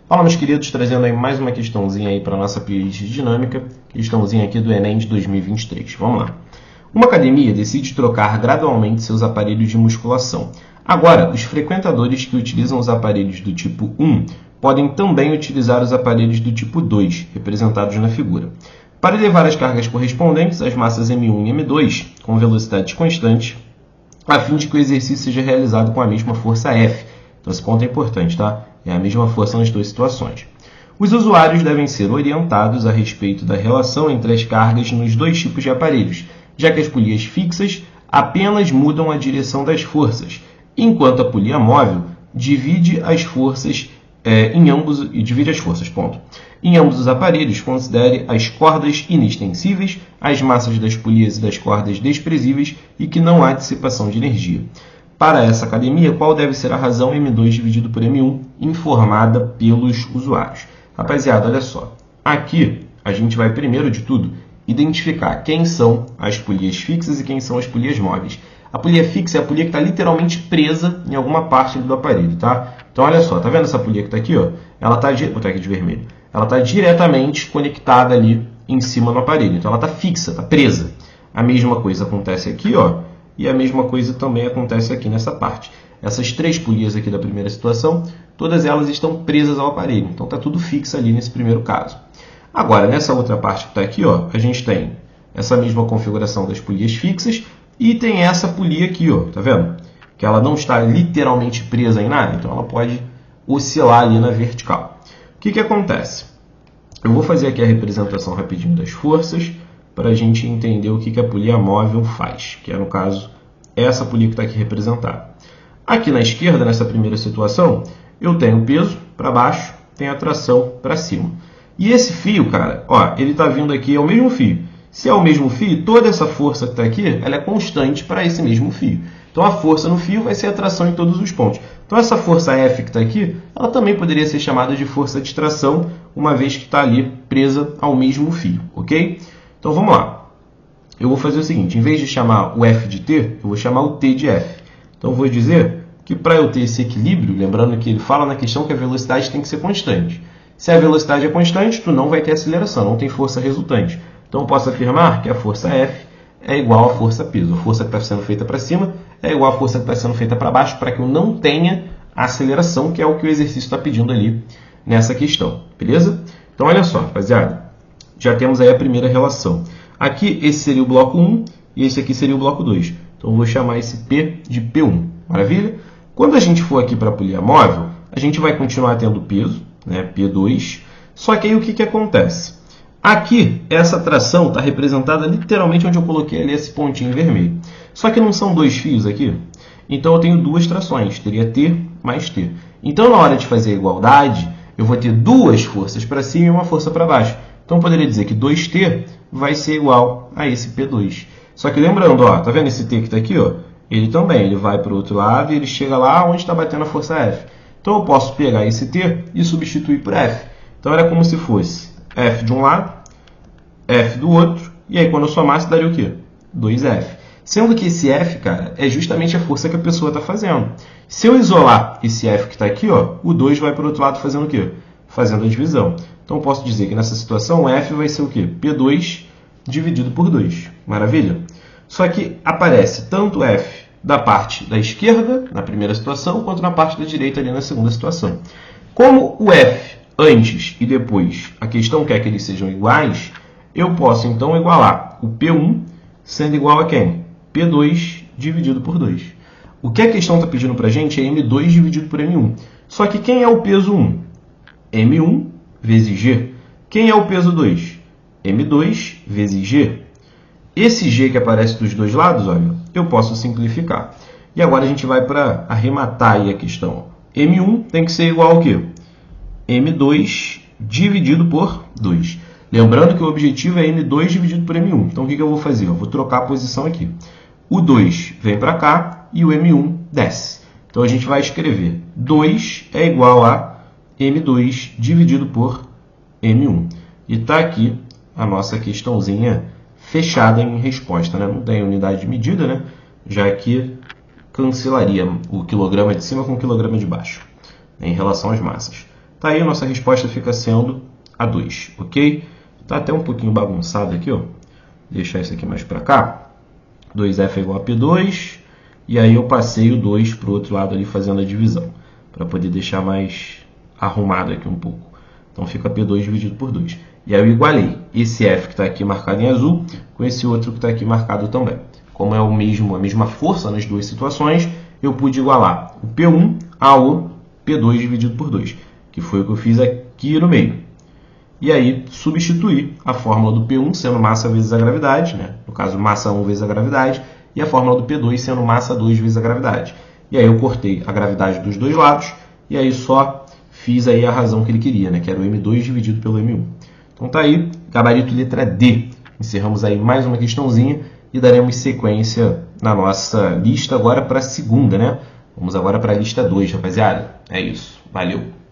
Fala, meus queridos, trazendo aí mais uma questãozinha aí para a nossa playlist de dinâmica, questãozinha aqui do Enem de 2023. Vamos lá. Uma academia decide trocar gradualmente seus aparelhos de musculação. Agora, os frequentadores que utilizam os aparelhos do tipo 1 podem também utilizar os aparelhos do tipo 2, representados na figura. Para elevar as cargas correspondentes às massas M1 e M2, com velocidades constantes, a fim de que o exercício seja realizado com a mesma força F. Então, esse ponto é importante, tá? É a mesma força nas duas situações. Os usuários devem ser orientados a respeito da relação entre as cargas nos dois tipos de aparelhos, já que as polias fixas apenas mudam a direção das forças, enquanto a polia móvel divide as forças em ambos os aparelhos. Considere as cordas inextensíveis, as massas das polias e das cordas desprezíveis e que não há dissipação de energia. Para essa academia, qual deve ser a razão M2 dividido por M1 informada pelos usuários? Rapaziada, olha só. Aqui a gente vai, primeiro de tudo, identificar quem são as polias fixas e quem são as polias móveis. A polia fixa é a polia que está literalmente presa em alguma parte do aparelho, tá? Então, olha só, tá vendo essa polia que está aqui, ó? Ela está, vou botar aqui de vermelho. Ela está diretamente conectada ali em cima do aparelho. Então, ela está fixa, está presa. A mesma coisa acontece aqui, ó. E a mesma coisa também acontece aqui nessa parte. Essas três polias aqui da primeira situação, todas elas estão presas ao aparelho. Então, está tudo fixo ali nesse primeiro caso. Agora, nessa outra parte que está aqui, ó, a gente tem essa mesma configuração das polias fixas e tem essa polia aqui, ó, tá vendo? Que ela não está literalmente presa em nada, então ela pode oscilar ali na vertical. O que acontece? Eu vou fazer aqui a representação rapidinho das forças para a gente entender o que a polia móvel faz, que é, no caso, essa polia que está aqui representada. Aqui na esquerda, nessa primeira situação, eu tenho o peso para baixo, tenho a tração para cima. E esse fio, cara, ó, ele está vindo aqui, é o mesmo fio. Se é o mesmo fio, toda essa força que está aqui, ela é constante para esse mesmo fio. Então, a força no fio vai ser a tração em todos os pontos. Então, essa força F que está aqui, ela também poderia ser chamada de força de tração, uma vez que está ali presa ao mesmo fio, ok? Então, vamos lá. Eu vou fazer o seguinte, em vez de chamar o F de T, eu vou chamar o T de F. Então, eu vou dizer que para eu ter esse equilíbrio, lembrando que ele fala na questão que a velocidade tem que ser constante. Se a velocidade é constante, tu não vai ter aceleração, não tem força resultante. Então, eu posso afirmar que a força F é igual à força peso. A força que está sendo feita para cima é igual à força que está sendo feita para baixo, para que eu não tenha aceleração, que é o que o exercício está pedindo ali nessa questão. Beleza? Então, olha só, rapaziada. Já temos aí a primeira relação. Aqui, esse seria o bloco 1 e esse aqui seria o bloco 2. Então, eu vou chamar esse P de P1. Maravilha? Quando a gente for aqui para a polia móvel, a gente vai continuar tendo peso, né, P2. Só que aí o que acontece? Aqui, essa tração está representada literalmente onde eu coloquei ali esse pontinho vermelho. Só que não são dois fios aqui. Então, eu tenho duas trações. Teria T mais T. Então, na hora de fazer a igualdade, eu vou ter duas forças para cima e uma força para baixo. Então, eu poderia dizer que 2T vai ser igual a esse P2. Só que lembrando, ó, tá vendo esse T que está aqui? Ó? Ele também ele vai para o outro lado e ele chega lá onde está batendo a força F. Então, eu posso pegar esse T e substituir por F. Então, era como se fosse F de um lado, F do outro, e aí quando eu somasse daria o quê? 2F. Sendo que esse F, cara, é justamente a força que a pessoa está fazendo. Se eu isolar esse F que está aqui, ó, o 2 vai para o outro lado fazendo o quê? Fazendo a divisão. Então, eu posso dizer que nessa situação o F vai ser o quê? P2 dividido por 2. Maravilha? Só que aparece tanto o F da parte da esquerda, na primeira situação, quanto na parte da direita ali na segunda situação. Como o F antes e depois a questão quer que eles sejam iguais, eu posso então igualar o P1 sendo igual a quem? P2 dividido por 2. O que a questão está pedindo para a gente é M2 dividido por M1. Só que quem é o peso 1? M1 vezes G. Quem é o peso 2? M2 vezes G. Esse G que aparece dos dois lados, olha, eu posso simplificar. E agora a gente vai para arrematar aí a questão. M1 tem que ser igual ao quê? M2 dividido por 2. Lembrando que o objetivo é M2 dividido por M1. Então, o que eu vou fazer? Eu vou trocar a posição aqui. O 2 vem para cá e o M1 desce. Então, a gente vai escrever 2 é igual a M2 dividido por M1. E está aqui a nossa questãozinha fechada em resposta, né? Não tem unidade de medida, né? Já que cancelaria o quilograma de cima com o quilograma de baixo, né? Em relação às massas. Tá aí, a nossa resposta fica sendo a 2, ok? Tá até um pouquinho bagunçado aqui, ó. Deixar isso aqui mais para cá. 2F é igual a P2. E aí eu passei o 2 para o outro lado ali fazendo a divisão, para poder deixar mais arrumado aqui um pouco. Então fica P2 dividido por 2. E aí eu igualei esse F que está aqui marcado em azul com esse outro que está aqui marcado também. Como é a mesma força nas duas situações, eu pude igualar o P1 ao P2 dividido por 2, que foi o que eu fiz aqui no meio. E aí substituir a fórmula do P1 sendo massa vezes a gravidade, né? No caso massa 1 vezes a gravidade, e a fórmula do P2 sendo massa 2 vezes a gravidade. E aí eu cortei a gravidade dos dois lados, e aí só fiz aí a razão que ele queria, né? Que era o M2 dividido pelo M1. Então tá aí, gabarito letra D. Encerramos aí mais uma questãozinha e daremos sequência na nossa lista agora para a segunda, né? Vamos agora para a lista 2, rapaziada. É isso. Valeu!